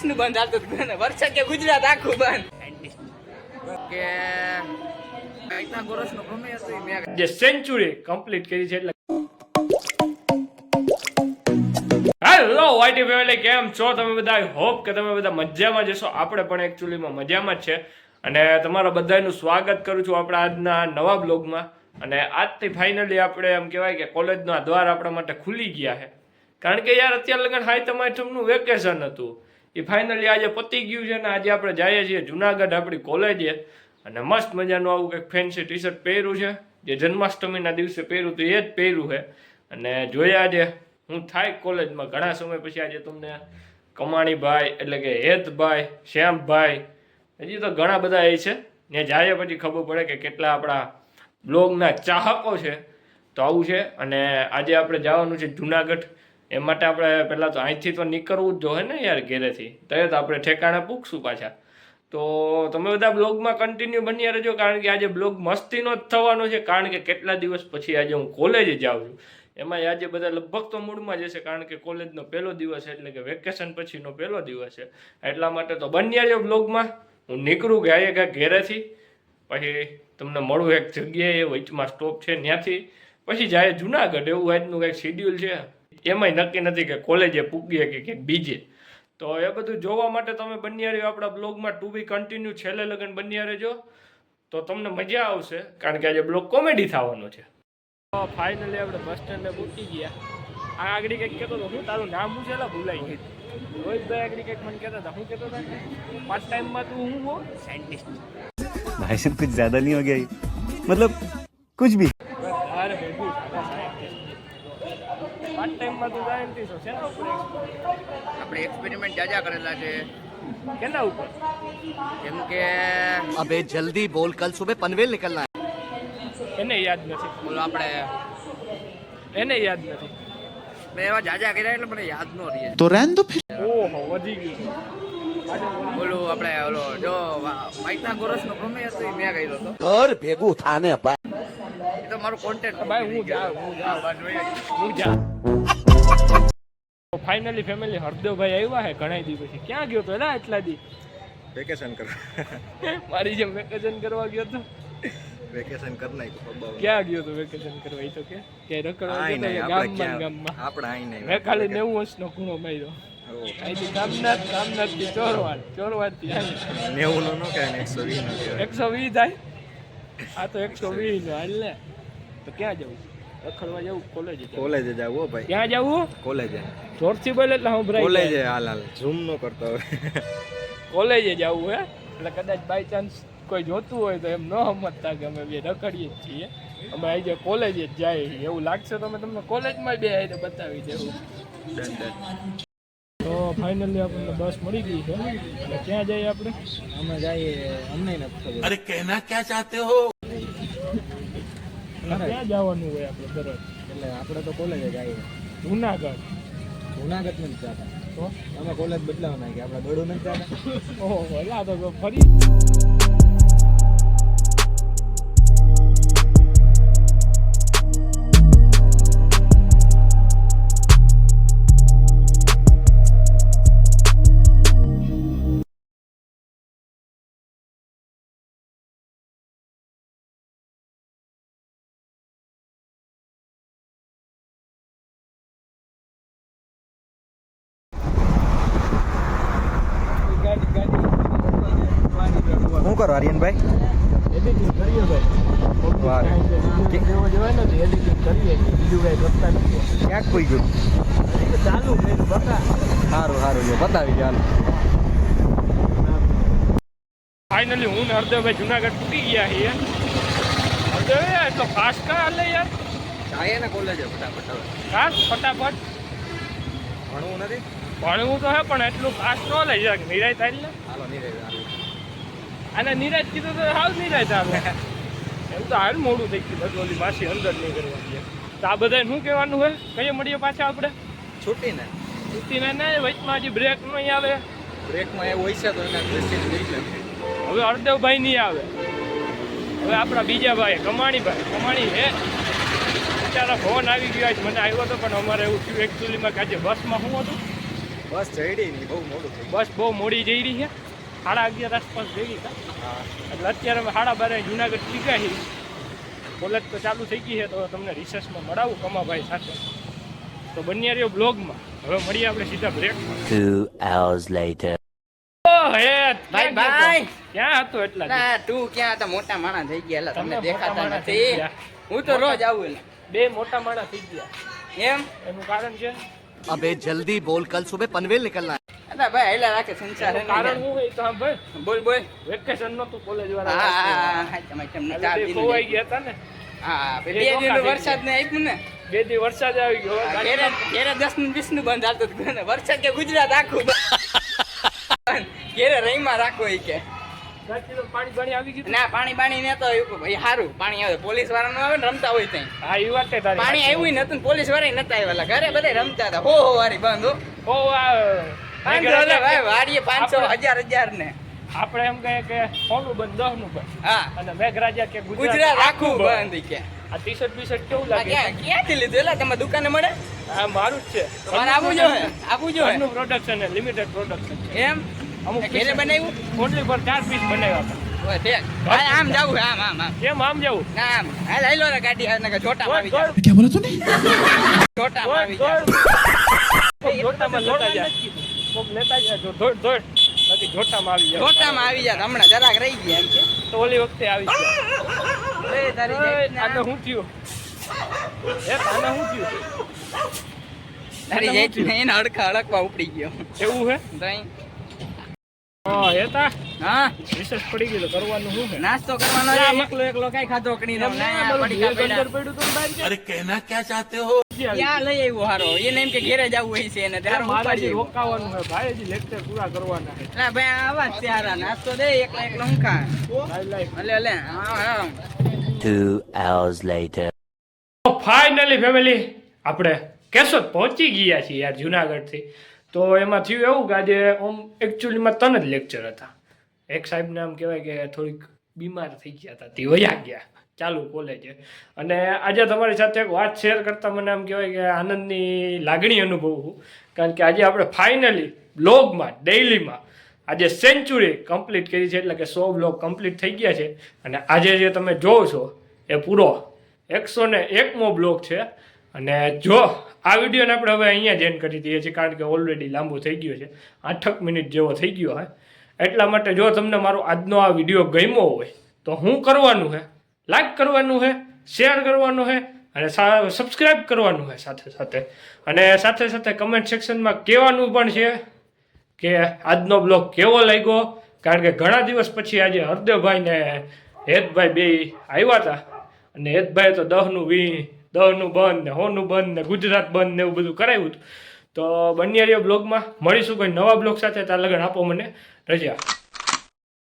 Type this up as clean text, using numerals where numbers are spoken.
વર્ષનું બંધ આવતું વર્ષ કે ગુજરાત આખું બંધ કે એટલા વર્ષનું ગમે હતું મેં જે સેન્ચુરી કમ્પ્લીટ કરી છે એટલે હેલો વાઈટી ફેમિલી, કેમ છો તમે બધા? આઈ હોપ કે તમે બધા મજામાં જશો. આપણે પણ એકચ્યુઅલીમાં મજામાં જ છે અને તમારા બધાનું સ્વાગત કરું છું આપણા આજના નવા બ્લોગમાં. અને આજથી ફાઇનલી આપણે એમ કહેવાય કે કોલેજના દ્વાર આપણા માટે ખુલી ગયા છે. કારણ કે યાર અત્યારે લગન હાઈતમ આઠમનું વેકેશન હતું, એ ફાઇનલી આજે પતી ગયું છે ને આજે આપણે જઈએ છીએ જુનાગઢ આપણી કોલેજે. અને મસ્ત મજાનું આવું કંઈક ફેન્સી ટી શર્ટ પહેર્યું છે, જે જન્માષ્ટમીના દિવસે પહેર્યું હતું એ જ પહેર્યું છે. અને જોયા આજે હું થાય કોલેજમાં ઘણા સમય પછી આજે તમને કમાણીભાઈ એટલે કે હેતભાઈ, શ્યામભાઈ, હજી તો ઘણા બધા એ છે ને જાય પછી ખબર પડે કે કેટલા આપણા બ્લોગના ચાહકો છે. તો આવું છે અને આજે આપણે જવાનું છે જુનાગઢ. એ માટે આપણે પહેલાં તો અહીંથી તો નીકળવું જ જોઈએ ને યાર ઘેરેથી, તો આપણે ઠેકાણે પૂછશું પાછા. તો તમે બધા બ્લોગમાં કન્ટિન્યુ બન્યા રહેજો, કારણ કે આજે બ્લોગ મસ્તીનો જ થવાનો છે. કારણ કે કેટલા દિવસ પછી આજે હું કોલેજે જાઉં છું. એમાં આજે બધા લગભગ તો મૂડમાં જશે, કારણ કે કોલેજનો પહેલો દિવસ છે, એટલે કે વેકેશન પછીનો પહેલો દિવસ છે. એટલા માટે તો બન્યા રહ્યો બ્લોગમાં. હું નીકળું ગયા ઘેરેથી, પછી તમને મળું એક જગ્યાએ, વચમાં સ્ટોપ છે ત્યાંથી પછી જાય જુનાગઢ. એવું આજનું કંઈક શિડ્યુલ છે. એમાંય નક્કી નથી કે કોલેજે પૂગીએ કે ક્યાંક બીજે. તો એ બધું જોવા માટે તમે બન્યા રહ્યો આપણા બ્લોગમાં. ટુ બી કન્ટિન્યુ છેલ્લે લગન બન્યા રહેજો, તો તમને મજા આવશે. કારણ કે આજે બ્લોગ કોમેડી થવાનો છે. તો ફાઇનલી આપણે બસ સ્ટેન્ડે પૂકી ગયા. આ આગળ કંઈક કહેતો હતો, હું તારું નામ શું છે? ભૂલાઈ ગયું. રોહિતભાઈ આગળ કંઈક મને કહેતા હતા, શું કહેતો હતા? પાર્ટ ટાઈમમાં તું હું હો સાયન્ટિસ્ટ. भाई साहब कुछ ज्यादा नहीं हो गया ये? मतलब कुछ भी. અરે ભેગું પાર્ટ ટાઈમમાં તું સાયન્ટિસ્ટ છે ને? આપણે એક્સપેરિમેન્ટ જાજા કરેલા છે. કેના ઉપર? જેમ કે अबे जल्दी बोल, कल सुबह पनवेल निकलना है. એને યાદ નથી. બોલો આપણે એને યાદ નથી. મેં એવા જાજા કર્યા એટલે મને યાદ ન રહે. तो रहने दो फिर. ઓહો, વધી ગયું. બોલું આપણે ઓલો જો વાઈટના ગોરસનો ગમે હતું મેં કર્યો હતો. घर भेगू थाने એ તો મારું કોન્ટેન્ટ ભાઈ હું જા. ફાઇનલી ફેમિલી હરદેવભાઈ આવ્યા છે ઘણા દી પછી. ક્યાં ગયો તો એલા એટલા દી? વેકેશન કરવા. મારી જેમ વેકેશન કરવા ગયો તો? વેકેશન કરી નાખ્યું. ક્યાં ગયો તો વેકેશન કરવા? એ તો કે રખડવા ગયો તો ગામમાં? આપણે આઈ નહીં. મેં ખાલી 90 વર્ષનો ખૂણો માર્યો. અહીંથી કામનાથ થી ચોરવાડ થી 90 નો નો કે 120 નો કે 120 થાય. આ તો 120 નો હાલ ને. તો ક્યાં જવું? રખડવા જવું? કોલેજે જાવ હો ભાઈ. ક્યાં જવું? કોલેજે. જોરથી બોલે એટલે હું ભરાઈ. કોલેજે હાલ ઝૂમ નો કરતો હવે. કોલેજે જવું હે એટલે કદાચ બાય ચાન્સ કોઈ જોતું હોય તો એમ ન સમજતા કે અમે બે રખડીએ જ છીએ. અમે આજે કોલેજે જ જાય એવું લાગશે તો અમે તમને કોલેજમાં બે આવી બતાવી દેવું. તો ફાઇનલી આપણને બસ મળી ગઈ છે. અને ક્યાં જઈએ આપણે? અમે જઈએ અમને નથી ખબર. अरे कहना क्या चाहते हो? ક્યાં જવાનું હોય આપણે દરરોજ? એટલે આપણે તો કોલેજે જઈએ. જુનાગઢ. જુનાગઢ નથી જતા. તો અમે કોલેજ બદલાવવાના કે આપણે દોડું નથી જતા. ઓહો, એલા તો ફરી શું કરો આર્યનભાઈ? એડિટિંગ કરીએ ભાઈ. વાહ. જેવો જવાય ને એડિટિંગ કરીએ. બીજું કાંઈ કરતા નથી. ક્યાંક કોઈ ગયું? હજી તો ચાલુ કર્યું બતા. સારું જો બતાવી ચાલો. ફાઇનલી હું ને હરદેવભાઈ જુનાગઢ પૂકી ગયા છીએ. હરદેવ એટલો ફાસ્ટ કા હાલે યાર? જાય ને કોલેજે ફટાફટ હવે. કાશ ફટાફટ ભણવું નથી. ભણવું તો હે પણ એટલું ફાસ્ટ ન લઈ જાય. નિરાય થાય ને હાલો નહીં રહે. અને નિરાજ કીધું તો હાલ નિરાય થાય. એમ તો હાલ મોડું થઈ ગયું બધું. ઓલી માસી અંદર નહીં કરવાની. તો આ બધા શું કહેવાનું હોય? કઈ મળીએ પાછા આપણે? છૂટી ને છૂટીને ના વચમાં હજી બ્રેક નહીં આવે. બ્રેકમાં એવું હોય છે તો એના દ્રષ્ટિ જોઈ લે. હવે હરદેવભાઈ નહીં આવે. હવે આપણા બીજા ભાઈ કમાણી હે બિચારા ફોન આવી ગયો. મને આવ્યો હતો પણ અમારે એવું થયું એકચ્યુઅલીમાં કે આજે બસમાં શું હતું બસ જઈડી નહીં બહુ મોડું થઈ બસ બહુ મોડી જઈ રહી છે 11:30 આસપાસ ભેગી હતા ગયું. હા એટલે અત્યારે અમે 12:30 જુનાગઢ શીખ્યા છીએ કોલેજ તો ચાલુ થઈ ગઈ છે તો તમને રિસર્ચમાં મળાવું કમાભાઈ સાથે તો બન્યા રહ્યો બ્લોગમાં હવે મળીએ આપણે સીધા બ્રેકમાં 2 hours later. ભાઈ ભાઈ ક્યાં હતો એટલા ના તું ક્યાં હતા મોટા માણસ થઈ ગયા એટલે તમને તમે દેખાતા મોટા માણસ થઈ નથી ગયા. હું તો રોજ આવું એટલે. બે મોટા માણસ થઈ ગયા એમ એનું કારણ છે अबे जल्दी बोल कल सुबह पनवेल निकलना है. એટલે ભાઈ હેલા રાખે સંસાર એનું કારણ શું હોય તો હા ભાઈ બોલ બોલ વેકેશન નતું કોલેજ હા વાળા હા તમે તમને એટલે ચા બે પીને ખોવાઈ ગયા હતા ને હા બે એ દિન ધોકા વરસાદ ને આપ્યું ને 2 દી વરસાદ આવી ગયો હવે ઘેરે ગાડીમાં ઘેરે 10 નું 20 નું બંધ હાલતું હતું ને વરસાદ કે ગુજરાત આખું બંધ. ઘેરે રહીમાં રાખો ઈ કે ગાડીમાં પાણી આવી ગયું ના પાણી બાણી ને તો એવું ભાઈ સારું પાણી આવે પોલીસ વાળા નું આવે ને રમતા હોય ત્યાં હા એ વાત તારી પાણી આવ્યું નતું પોલીસ વાળા નતા આવેલા ઘરે બધા રમતા હતા હો વારી બંધ હો ઓ આ પાંચસો ભાઈ વાડીએ 500 1000 ને આપણે એમ કહે કે સોનું બંધ 10 નું બંધ હા અને મેઘરાજા કે ગુજરાત આખું બંધ ઈ કે આ ટી-શર્ટ બીશર્ટ કેવું આ લાગે ક્યાંથી લીધું એલા તમારે દુકાને મળે આ મારું જ છે તમારે આપવું જોઈએ આપવું જોઈએ ઘરનું પ્રોડક્શન છે લિમિટેડ પ્રોડક્શન છે એમ અમુક ઘેરે બનાવ્યું ઓનલી પર 4 પીસ બનાવ્યા હતા ઓય ઠીક હાલ આમ જાવું આમ આમ આમ કેમ આમ જવું ના આમ હાલ હાલો રે ગાડી આવે ને છોટા આવી જાય છોટા આવી જાય જોટામાં લેતા જાય કોક લેતા જાય જો દોડ દોડ બાકી જોટામાં આવી જાય છોટામાં આવી જાય હમણાં જરાક રહી ગયા એમ છે તો ઓલી વખતે આવી જાય એ તારી જાતના- આને શું થયું આને શું થયું તારી જાતને એને હડકવા ઉપડી ગયો એવું હે તો અહીં હા હેતા હા રિસર્ચ પડી ગયું તો કરવાનું શું હે નાસ્તો કરવાનો છે એકલો એકલો કઈ ખાધો કણી નો ના પડીકા પડ્યા अरे कहना क्या चाहते हो? ક્યાં લઈ આવ્યો હારો એને એમ કે ઘેરે જવું હોય છે એને ત્યારે મારા ઉપાડી જે આવ્યો. રોકાવાનું છે ભાઈ હજી લેક્ચર પૂરા કરવાના છે ના ભાઈ આવા જ ત્યારા નાસ્તો દે એકલા એકલો હું ખા લાઈ લે હા હા 2 hours later. ફાઇનલી ફેમિલી આપણે કેશોદ પહોંચી ગયા છીએ યાર જુનાગઢથી તો એમાં થયું એવું કે આજે આમ એકચ્યુઅલીમાં 3 જ લેક્ચર હતા એક સાહેબને આમ કહેવાય કે થોડીક બીમાર થઈ ગયા હતા તે વયા ગયા ચાલુ કોલેજે અને આજે તમારી સાથે એક વાત શેર કરતાં મને આમ કહેવાય કે આનંદની લાગણી અનુભવું કારણ કે આજે આપણે ફાઇનલી બ્લોગમાં ડેઇલીમાં આજે સેન્ચુરી કમ્પ્લીટ કરી છે એટલે કે 100 બ્લોગ કમ્પ્લીટ થઈ ગયા છે અને આજે જે તમે જોવો છો એ પૂરો 101મો બ્લોગ છે અને જો આ વિડીયોને આપણે હવે અહીંયા જ એન્ડ કરી દઈએ છીએ કારણ કે ઓલરેડી લાંબો થઈ ગયો છે 8 મિનિટ જેવો થઈ ગયો હોય એટલા માટે જો તમને મારો આજનો આ વિડીયો ગમ્યો હોય તો શું કરવાનું છે લાઈક કરવાનું છે શેર કરવાનું છે અને સબસ્ક્રાઈબ કરવાનું છે સાથે સાથે અને સાથે સાથે કમેન્ટ સેક્શનમાં કહેવાનું પણ છે કે આજનો બ્લોગ કેવો લાગ્યો કારણ કે ઘણા દિવસ પછી આજે હરદેવભાઈ ને હેતભાઈ બે આવ્યા હતા અને હેતભાઈએ તો 10નું 10નું બંધ ને 100નું બંધ ને ગુજરાત બંધ ને એવું બધું કરાવ્યું હતું તો બન્યા રહ્યો બ્લોગમાં મળીશું કોઈ નવા બ્લોગ સાથે ત્યાં લગન આપો મને રજા